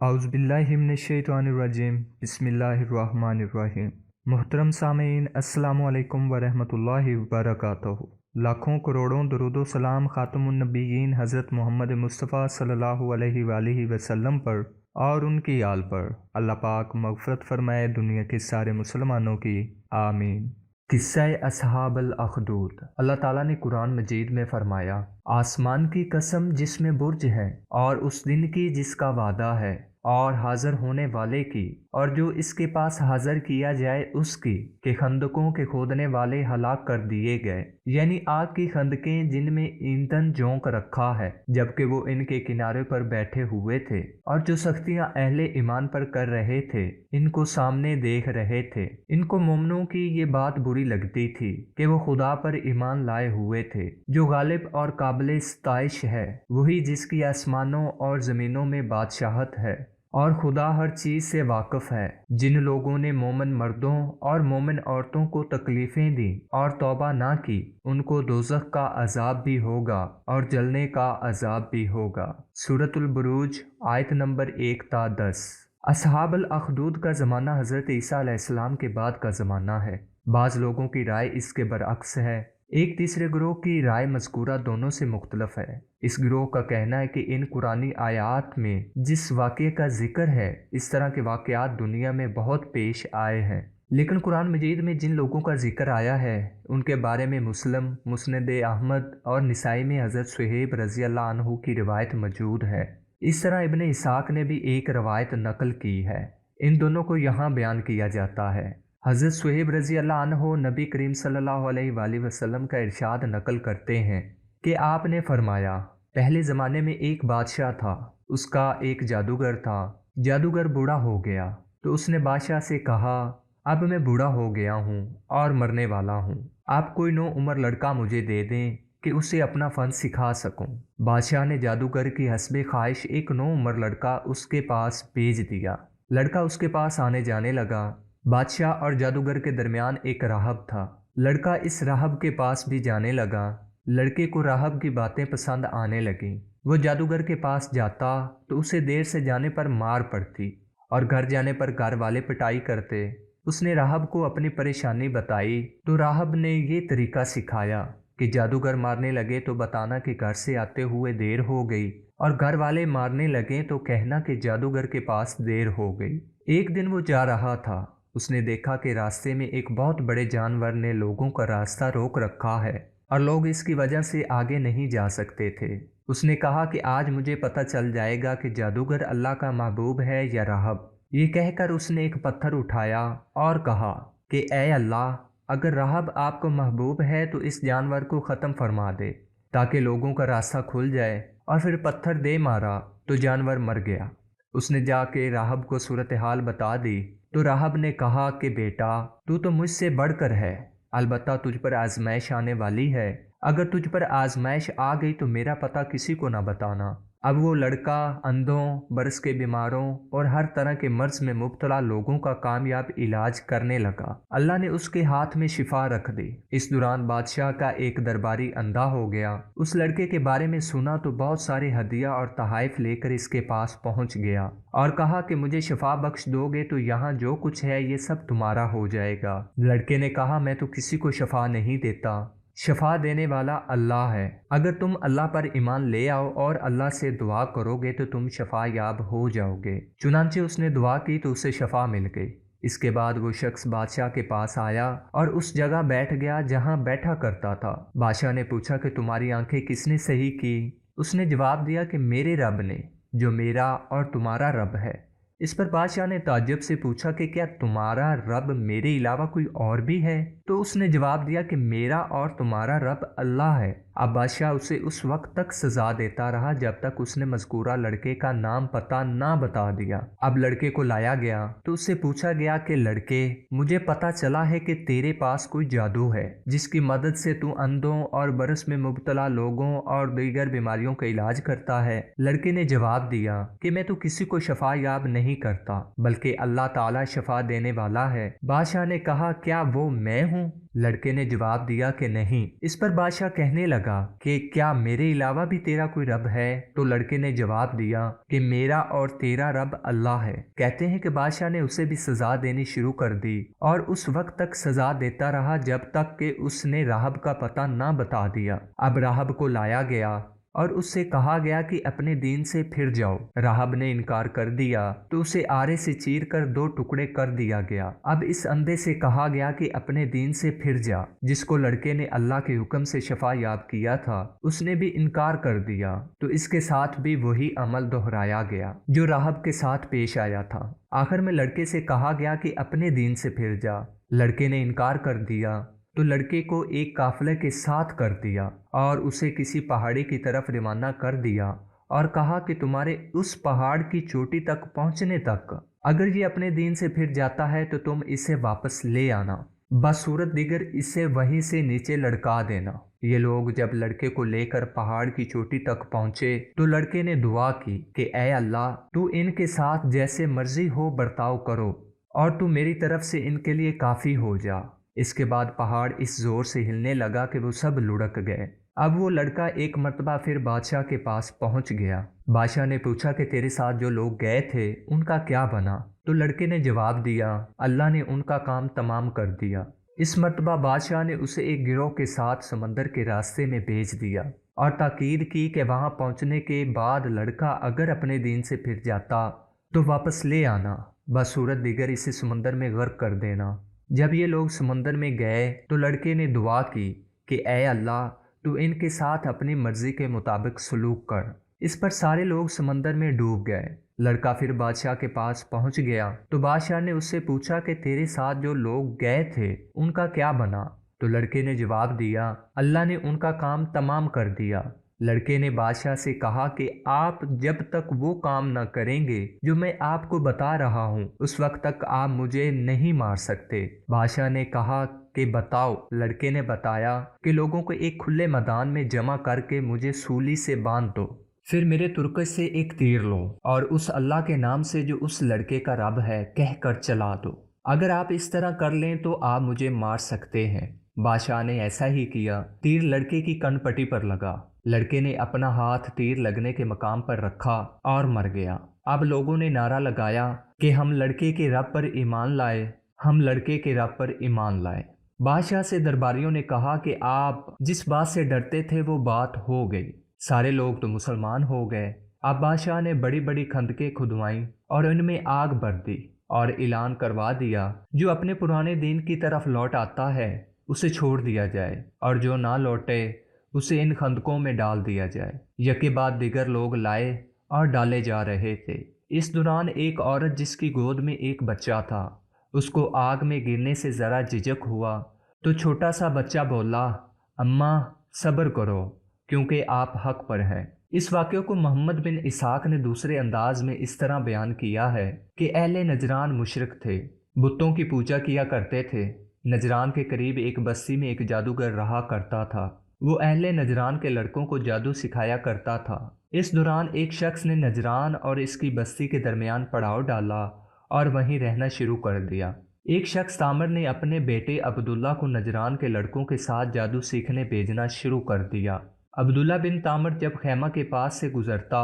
اعوذ باللہ من الشیطان الرجیم بسم اللہ الرحمن الرحیم۔ محترم سامعین، السلام علیکم ورحمۃ اللہ وبرکاتہ۔ لاکھوں کروڑوں درود و سلام خاتم النبیین حضرت محمد مصطفیٰ صلی اللہ علیہ وآلہ وسلم پر اور ان کی آل پر۔ اللہ پاک مغفرت فرمائے دنیا کے سارے مسلمانوں کی، آمین۔ قصہ اصحاب الاخدود۔ اللہ تعالیٰ نے قرآن مجید میں فرمایا، آسمان کی قسم جس میں برج ہے، اور اس دن کی جس کا وعدہ ہے، اور حاضر ہونے والے کی، اور جو اس کے پاس حاضر کیا جائے اس کی، کہ خندقوں کے کھودنے والے ہلاک کر دیے گئے، یعنی آگ کی خندقیں جن میں ایندھن جھونک رکھا ہے، جبکہ وہ ان کے کنارے پر بیٹھے ہوئے تھے، اور جو سختیاں اہل ایمان پر کر رہے تھے ان کو سامنے دیکھ رہے تھے۔ ان کو مومنوں کی یہ بات بری لگتی تھی کہ وہ خدا پر ایمان لائے ہوئے تھے، جو غالب اور قابل ستائش ہے، وہی جس کی آسمانوں اور زمینوں میں بادشاہت ہے، اور خدا ہر چیز سے واقف ہے۔ جن لوگوں نے مومن مردوں اور مومن عورتوں کو تکلیفیں دیں اور توبہ نہ کی، ان کو دوزخ کا عذاب بھی ہوگا اور جلنے کا عذاب بھی ہوگا۔ سورۃ البروج آیت نمبر 1 تا 10۔ اصحاب الاخدود کا زمانہ حضرت عیسیٰ علیہ السلام کے بعد کا زمانہ ہے۔ بعض لوگوں کی رائے اس کے برعکس ہے۔ ایک تیسرے گروہ کی رائے مذکورہ دونوں سے مختلف ہے۔ اس گروہ کا کہنا ہے کہ ان قرآنی آیات میں جس واقعے کا ذکر ہے، اس طرح کے واقعات دنیا میں بہت پیش آئے ہیں، لیکن قرآن مجید میں جن لوگوں کا ذکر آیا ہے ان کے بارے میں مسلم، مسند احمد اور نسائی میں حضرت صہیب رضی اللہ عنہ کی روایت موجود ہے۔ اس طرح ابن اسحاق نے بھی ایک روایت نقل کی ہے۔ ان دونوں کو یہاں بیان کیا جاتا ہے۔ حضرت صہیب رضی اللہ عنہ نبی کریم صلی اللہ علیہ وآلہ وسلم کا ارشاد نقل کرتے ہیں کہ آپ نے فرمایا، پہلے زمانے میں ایک بادشاہ تھا، اس کا ایک جادوگر تھا۔ جادوگر بوڑھا ہو گیا تو اس نے بادشاہ سے کہا، اب میں بوڑھا ہو گیا ہوں اور مرنے والا ہوں، آپ کوئی نو عمر لڑکا مجھے دے دیں کہ اسے اپنا فن سکھا سکوں۔ بادشاہ نے جادوگر کی حسب خواہش ایک نو عمر لڑکا اس کے پاس بھیج دیا۔ لڑکا اس کے پاس آنے جانے لگا۔ بادشاہ اور جادوگر کے درمیان ایک راہب تھا۔ لڑکا اس راہب کے پاس بھی جانے لگا۔ لڑکے کو راہب کی باتیں پسند آنے لگیں۔ وہ جادوگر کے پاس جاتا تو اسے دیر سے جانے پر مار پڑتی، اور گھر جانے پر گھر والے پٹائی کرتے۔ اس نے راہب کو اپنی پریشانی بتائی تو راہب نے یہ طریقہ سکھایا کہ جادوگر مارنے لگے تو بتانا کہ گھر سے آتے ہوئے دیر ہو گئی، اور گھر والے مارنے لگے تو کہنا کہ جادوگر کے پاس دیر ہو گئی۔ ایک دن وہ جا رہا تھا، اس نے دیکھا کہ راستے میں ایک بہت بڑے جانور نے لوگوں کا راستہ روک رکھا ہے، اور لوگ اس کی وجہ سے آگے نہیں جا سکتے تھے۔ اس نے کہا کہ آج مجھے پتہ چل جائے گا کہ جادوگر اللہ کا محبوب ہے یا راہب۔ یہ کہہ کر اس نے ایک پتھر اٹھایا اور کہا کہ اے اللہ، اگر راہب آپ کو محبوب ہے تو اس جانور کو ختم فرما دے تاکہ لوگوں کا راستہ کھل جائے، اور پھر پتھر دے مارا تو جانور مر گیا۔ اس نے جا کے راہب کو صورتحال بتا دی تو راہب نے کہا کہ بیٹا، تو مجھ سے بڑھ کر ہے، البتہ تجھ پر آزمائش آنے والی ہے، اگر تجھ پر آزمائش آ گئی تو میرا پتہ کسی کو نہ بتانا۔ اب وہ لڑکا اندھوں، برس کے بیماروں اور ہر طرح کے مرض میں مبتلا لوگوں کا کامیاب علاج کرنے لگا۔ اللہ نے اس کے ہاتھ میں شفا رکھ دی۔ اس دوران بادشاہ کا ایک درباری اندھا ہو گیا۔ اس لڑکے کے بارے میں سنا تو بہت سارے ہدیہ اور تحائف لے کر اس کے پاس پہنچ گیا اور کہا کہ مجھے شفا بخش دو گے تو یہاں جو کچھ ہے یہ سب تمہارا ہو جائے گا۔ لڑکے نے کہا، میں تو کسی کو شفا نہیں دیتا، شفا دینے والا اللہ ہے۔ اگر تم اللہ پر ایمان لے آؤ اور اللہ سے دعا کرو گے تو تم شفا یاب ہو جاؤ گے۔ چنانچہ اس نے دعا کی تو اسے شفا مل گئی۔ اس کے بعد وہ شخص بادشاہ کے پاس آیا اور اس جگہ بیٹھ گیا جہاں بیٹھا کرتا تھا۔ بادشاہ نے پوچھا کہ تمہاری آنکھیں کس نے صحیح کی؟ اس نے جواب دیا کہ میرے رب نے، جو میرا اور تمہارا رب ہے۔ اس پر بادشاہ نے تعجب سے پوچھا کہ کیا تمہارا رب میرے علاوہ کوئی اور بھی ہے؟ تو اس نے جواب دیا کہ میرا اور تمہارا رب اللہ ہے۔ اب بادشاہ اسے اس وقت تک سزا دیتا رہا جب تک اس نے مذکورہ لڑکے کا نام پتہ نہ بتا دیا۔ اب لڑکے کو لایا گیا تو اس سے پوچھا گیا کہ لڑکے، مجھے پتہ چلا ہے کہ تیرے پاس کوئی جادو ہے جس کی مدد سے تو اندھوں اور برس میں مبتلا لوگوں اور دیگر بیماریوں کا علاج کرتا ہے۔ لڑکے نے جواب دیا کہ میں تو کسی کو شفا یاب نہیں نہیں کرتا بلکہ اللہ تعالیٰ شفا دینے والا ہے۔ بادشاہ نے کہا کیا وہ میں ہوں؟ لڑکے نے جواب دیا کہ نہیں۔ اس پر بادشاہ کہنے لگا کہ کیا میرے علاوہ بھی تیرا کوئی رب ہے؟ تو لڑکے نے جواب دیا کہ میرا اور تیرا رب اللہ ہے۔ کہتے ہیں کہ بادشاہ نے اسے بھی سزا دینی شروع کر دی اور اس وقت تک سزا دیتا رہا جب تک کہ اس نے راہب کا پتہ نہ بتا دیا۔ اب راہب کو لایا گیا اور اس سے کہا گیا کہ اپنے دین سے پھر جاؤ۔ راہب نے انکار کر دیا تو اسے آرے سے چیر کر 2 ٹکڑے کر دیا گیا۔ اب اس اندھے سے کہا گیا کہ اپنے دین سے پھر جا، جس کو لڑکے نے اللہ کے حکم سے شفا یاب کیا تھا اس نے بھی انکار کر دیا، تو اس کے ساتھ بھی وہی عمل دہرایا گیا جو راہب کے ساتھ پیش آیا تھا۔ آخر میں لڑکے سے کہا گیا کہ اپنے دین سے پھر جا۔ لڑکے نے انکار کر دیا تو لڑکے کو ایک قافلے کے ساتھ کر دیا اور اسے کسی پہاڑی کی طرف روانہ کر دیا اور کہا کہ تمہارے اس پہاڑ کی چوٹی تک پہنچنے تک اگر یہ اپنے دین سے پھر جاتا ہے تو تم اسے واپس لے آنا، بصورت دیگر اسے وہیں سے نیچے لڑکا دینا۔ یہ لوگ جب لڑکے کو لے کر پہاڑ کی چوٹی تک پہنچے تو لڑکے نے دعا کی کہ اے اللہ تو ان کے ساتھ جیسے مرضی ہو برتاؤ کرو اور تو میری طرف سے ان کے لیے کافی ہو جا۔ اس کے بعد پہاڑ اس زور سے ہلنے لگا کہ وہ سب لڑک گئے۔ اب وہ لڑکا ایک مرتبہ پھر بادشاہ کے پاس پہنچ گیا۔ بادشاہ نے پوچھا کہ تیرے ساتھ جو لوگ گئے تھے ان کا کیا بنا؟ تو لڑکے نے جواب دیا اللہ نے ان کا کام تمام کر دیا۔ اس مرتبہ بادشاہ نے اسے ایک گروہ کے ساتھ سمندر کے راستے میں بھیج دیا اور تاکید کی کہ وہاں پہنچنے کے بعد لڑکا اگر اپنے دین سے پھر جاتا تو واپس لے آنا، بصورت دیگر اسے سمندر میں غرق کر دینا۔ جب یہ لوگ سمندر میں گئے تو لڑکے نے دعا کی کہ اے اللہ تو ان کے ساتھ اپنی مرضی کے مطابق سلوک کر۔ اس پر سارے لوگ سمندر میں ڈوب گئے۔ لڑکا پھر بادشاہ کے پاس پہنچ گیا تو بادشاہ نے اس سے پوچھا کہ تیرے ساتھ جو لوگ گئے تھے ان کا کیا بنا؟ تو لڑکے نے جواب دیا اللہ نے ان کا کام تمام کر دیا۔ لڑکے نے بادشاہ سے کہا کہ آپ جب تک وہ کام نہ کریں گے جو میں آپ کو بتا رہا ہوں اس وقت تک آپ مجھے نہیں مار سکتے۔ بادشاہ نے کہا کہ بتاؤ۔ لڑکے نے بتایا کہ لوگوں کو ایک کھلے میدان میں جمع کر کے مجھے سولی سے باندھ دو، پھر میرے ترکش سے ایک تیر لو اور اس اللہ کے نام سے جو اس لڑکے کا رب ہے کہہ کر چلا دو۔ اگر آپ اس طرح کر لیں تو آپ مجھے مار سکتے ہیں۔ بادشاہ نے ایسا ہی کیا۔ تیر لڑکے کی کن پٹی پر لگا۔ لڑکے نے اپنا ہاتھ تیر لگنے کے مقام پر رکھا اور مر گیا۔ اب لوگوں نے نعرہ لگایا کہ ہم لڑکے کے رب پر ایمان لائے، ہم لڑکے کے رب پر ایمان لائے۔ بادشاہ سے درباریوں نے کہا کہ آپ جس بات سے ڈرتے تھے وہ بات ہو گئی، سارے لوگ تو مسلمان ہو گئے۔ اب بادشاہ نے بڑی بڑی خندقیں کھدوائیں اور ان میں آگ بھر دی اور اعلان کروا دیا جو اپنے پرانے دین کی طرف لوٹ آتا ہے اسے چھوڑ دیا جائے اور جو نہ لوٹے اسے ان خندقوں میں ڈال دیا جائے۔ یکے بعد دیگر لوگ لائے اور ڈالے جا رہے تھے۔ اس دوران ایک عورت جس کی گود میں ایک بچہ تھا اس کو آگ میں گرنے سے ذرا جھجک ہوا تو چھوٹا سا بچہ بولا اماں صبر کرو کیونکہ آپ حق پر ہیں۔ اس واقعے کو محمد بن اسحاق نے دوسرے انداز میں اس طرح بیان کیا ہے کہ اہل نجران مشرک تھے، بتوں کی پوجا کیا کرتے تھے۔ نجران کے قریب ایک بستی میں ایک جادوگر رہا کرتا تھا۔ وہ اہل نجران کے لڑکوں کو جادو سکھایا کرتا تھا۔ اس دوران ایک شخص نے نجران اور اس کی بستی کے درمیان پڑاؤ ڈالا اور وہیں رہنا شروع کر دیا۔ ایک شخص تامر نے اپنے بیٹے عبداللہ کو نجران کے لڑکوں کے ساتھ جادو سیکھنے بھیجنا شروع کر دیا۔ عبداللہ بن تامر جب خیمہ کے پاس سے گزرتا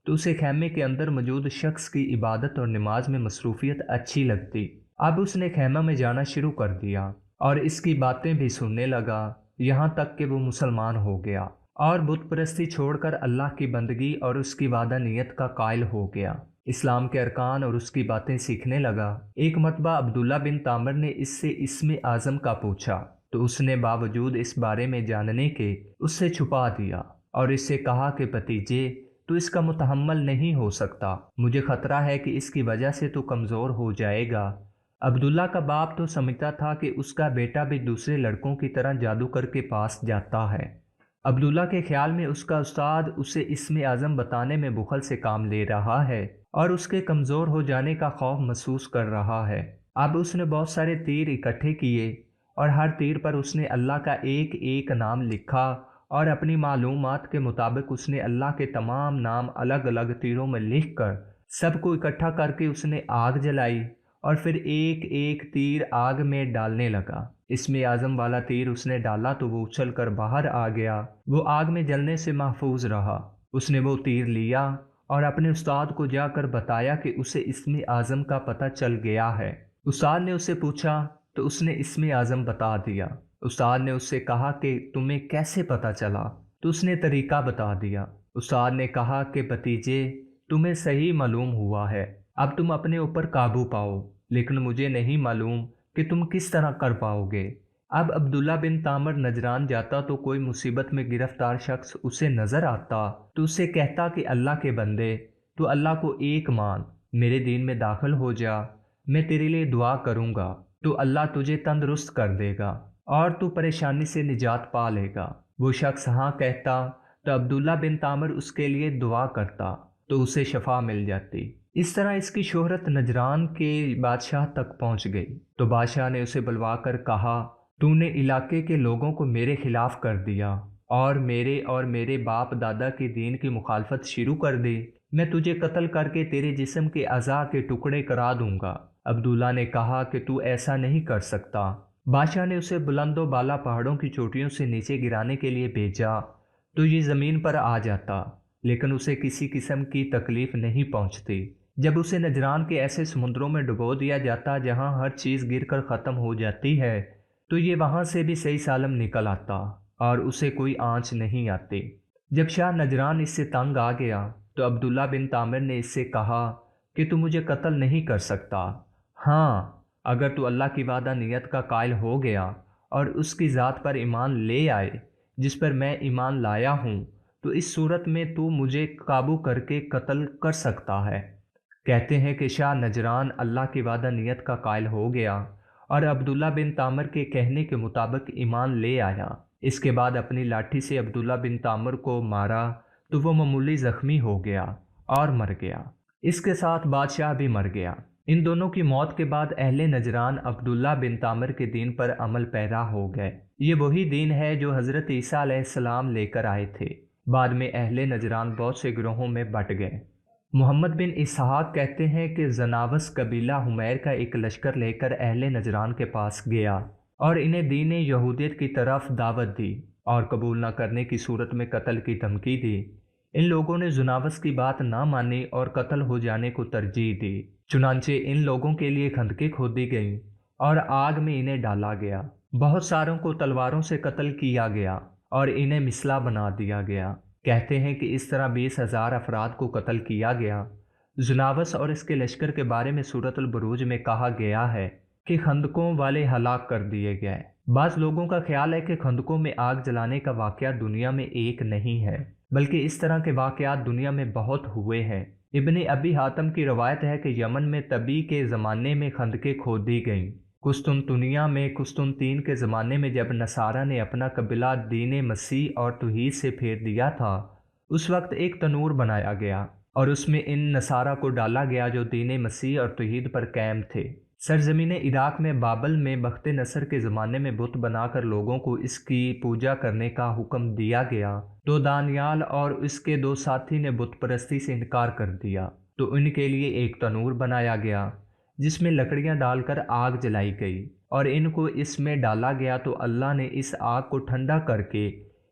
تو اسے خیمے کے اندر موجود شخص کی عبادت اور نماز میں مصروفیت اچھی لگتی۔ اب اس نے خیمہ میں جانا شروع کر دیا اور اس کی باتیں بھی سننے لگا، یہاں تک کہ وہ مسلمان ہو گیا اور بت پرستی چھوڑ کر اللہ کی بندگی اور اس کی وحدانیت کا قائل ہو گیا۔ اسلام کے ارکان اور اس کی باتیں سیکھنے لگا۔ ایک مرتبہ عبداللہ بن تامر نے اس سے اسم اعظم کا پوچھا تو اس نے باوجود اس بارے میں جاننے کے اس سے چھپا دیا اور اس سے کہا کہ بھتیجے تو اس کا متحمل نہیں ہو سکتا، مجھے خطرہ ہے کہ اس کی وجہ سے تو کمزور ہو جائے گا۔ عبداللہ کا باپ تو سمجھتا تھا کہ اس کا بیٹا بھی دوسرے لڑکوں کی طرح جادوگر کے پاس جاتا ہے۔ عبداللہ کے خیال میں اس کا استاد اسے اسم اعظم بتانے میں بخل سے کام لے رہا ہے اور اس کے کمزور ہو جانے کا خوف محسوس کر رہا ہے۔ اب اس نے بہت سارے تیر اکٹھے کیے اور ہر تیر پر اس نے اللہ کا ایک ایک نام لکھا اور اپنی معلومات کے مطابق اس نے اللہ کے تمام نام الگ الگ تیروں میں لکھ کر سب کو اکٹھا کر کے اس نے آگ جلائی اور پھر ایک ایک تیر آگ میں ڈالنے لگا۔ اسم اعظم والا تیر اس نے ڈالا تو وہ اچھل کر باہر آ گیا، وہ آگ میں جلنے سے محفوظ رہا۔ اس نے وہ تیر لیا اور اپنے استاد کو جا کر بتایا کہ اسے اسم اعظم کا پتہ چل گیا ہے۔ استاد نے اس سے پوچھا تو اس نے اسم اعظم بتا دیا۔ استاد نے اس سے کہا کہ تمہیں کیسے پتہ چلا؟ تو اس نے طریقہ بتا دیا۔ استاد نے کہا کہ بھتیجے، تمہیں صحیح معلوم ہوا ہے، اب تم اپنے اوپر قابو پاؤ، لیکن مجھے نہیں معلوم کہ تم کس طرح کر پاؤ گے۔ اب عبداللہ بن تامر نجران جاتا تو کوئی مصیبت میں گرفتار شخص اسے نظر آتا تو اسے کہتا کہ اللہ کے بندے، تو اللہ کو ایک مان، میرے دین میں داخل ہو جا، میں تیرے لیے دعا کروں گا تو اللہ تجھے تندرست کر دے گا اور تو پریشانی سے نجات پا لے گا۔ وہ شخص ہاں کہتا تو عبداللہ بن تامر اس کے لیے دعا کرتا تو اسے شفا مل جاتی۔ اس طرح اس کی شہرت نجران کے بادشاہ تک پہنچ گئی تو بادشاہ نے اسے بلوا کر کہا، تو نے علاقے کے لوگوں کو میرے خلاف کر دیا اور میرے باپ دادا کے دین کی مخالفت شروع کر دی، میں تجھے قتل کر کے تیرے جسم کے اعضاء کے ٹکڑے کرا دوں گا۔ عبداللہ نے کہا کہ تو ایسا نہیں کر سکتا۔ بادشاہ نے اسے بلند و بالا پہاڑوں کی چوٹیوں سے نیچے گرانے کے لیے بھیجا تو یہ زمین پر آ جاتا، لیکن اسے کسی قسم کی تکلیف نہیں پہنچتی۔ جب اسے نجران کے ایسے سمندروں میں ڈبو دیا جاتا جہاں ہر چیز گر کر ختم ہو جاتی ہے تو یہ وہاں سے بھی صحیح سالم نکل آتا اور اسے کوئی آنچ نہیں آتی۔ جب شاہ نجران اس سے تنگ آ گیا تو عبداللہ بن تامر نے اس سے کہا کہ تو مجھے قتل نہیں کر سکتا، ہاں اگر تو اللہ کی وعدہ نیت کا قائل ہو گیا اور اس کی ذات پر ایمان لے آئے جس پر میں ایمان لایا ہوں، تو اس صورت میں تو مجھے قابو کر کے قتل کر سکتا ہے۔ کہتے ہیں کہ شاہ نجران اللہ کی وعدہ نیت کا قائل ہو گیا اور عبداللہ بن تامر کے کہنے کے مطابق ایمان لے آیا۔ اس کے بعد اپنی لاٹھی سے عبداللہ بن تامر کو مارا تو وہ معمولی زخمی ہو گیا اور مر گیا۔ اس کے ساتھ بادشاہ بھی مر گیا۔ ان دونوں کی موت کے بعد اہل نجران عبداللہ بن تامر کے دین پر عمل پیرا ہو گئے۔ یہ وہی دین ہے جو حضرت عیسیٰ علیہ السلام لے کر آئے تھے۔ بعد میں اہل نجران بہت سے گروہوں میں بٹ گئے۔ محمد بن اسحاق کہتے ہیں کہ زناوس قبیلہ حمیر کا ایک لشکر لے کر اہل نجران کے پاس گیا اور انہیں دین یہودیت کی طرف دعوت دی اور قبول نہ کرنے کی صورت میں قتل کی دھمکی دی۔ ان لوگوں نے زناوس کی بات نہ مانی اور قتل ہو جانے کو ترجیح دی۔ چنانچہ ان لوگوں کے لیے خندقیں کھودی گئیں اور آگ میں انہیں ڈالا گیا۔ بہت ساروں کو تلواروں سے قتل کیا گیا اور انہیں مسلح بنا دیا گیا۔ کہتے ہیں کہ اس طرح 20,000 افراد کو قتل کیا گیا۔ زناوس اور اس کے لشکر کے بارے میں سورۃ البروج میں کہا گیا ہے کہ خندقوں والے ہلاک کر دیے گئے۔ بعض لوگوں کا خیال ہے کہ خندقوں میں آگ جلانے کا واقعہ دنیا میں ایک نہیں ہے، بلکہ اس طرح کے واقعات دنیا میں بہت ہوئے ہیں۔ ابن ابی حاتم کی روایت ہے کہ یمن میں طبی کے زمانے میں خندقیں کھودی گئیں۔ قسطنطنیہ میں قسطنطین کے زمانے میں جب نصارہ نے اپنا قبیلہ دین مسیح اور توحید سے پھیر دیا تھا، اس وقت ایک تنور بنایا گیا اور اس میں ان نصارہ کو ڈالا گیا جو دین مسیح اور توحید پر قائم تھے۔ سرزمین عراق میں بابل میں بخت نصر کے زمانے میں بت بنا کر لوگوں کو اس کی پوجا کرنے کا حکم دیا گیا تو دانیال اور اس کے 2 ساتھی نے بت پرستی سے انکار کر دیا، تو ان کے لیے ایک تنور بنایا گیا جس میں لکڑیاں ڈال کر آگ جلائی گئی اور ان کو اس میں ڈالا گیا تو اللہ نے اس آگ کو ٹھنڈا کر کے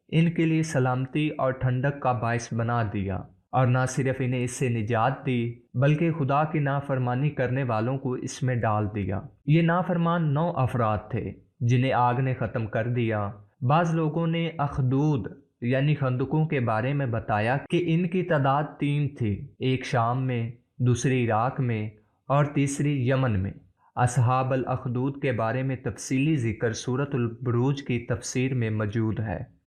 ان کے لیے سلامتی اور ٹھنڈک کا باعث بنا دیا، اور نہ صرف انہیں اس سے نجات دی بلکہ خدا کی نافرمانی کرنے والوں کو اس میں ڈال دیا۔ یہ نافرمان 9 افراد تھے جنہیں آگ نے ختم کر دیا۔ بعض لوگوں نے اخدود یعنی خندقوں کے بارے میں بتایا کہ ان کی تعداد 3 تھی، ایک شام میں، دوسری عراق میں اور تیسری یمن میں۔ اصحاب الاخدود کے بارے میں تفصیلی ذکر سورۃ البروج کی تفسیر میں موجود ہے۔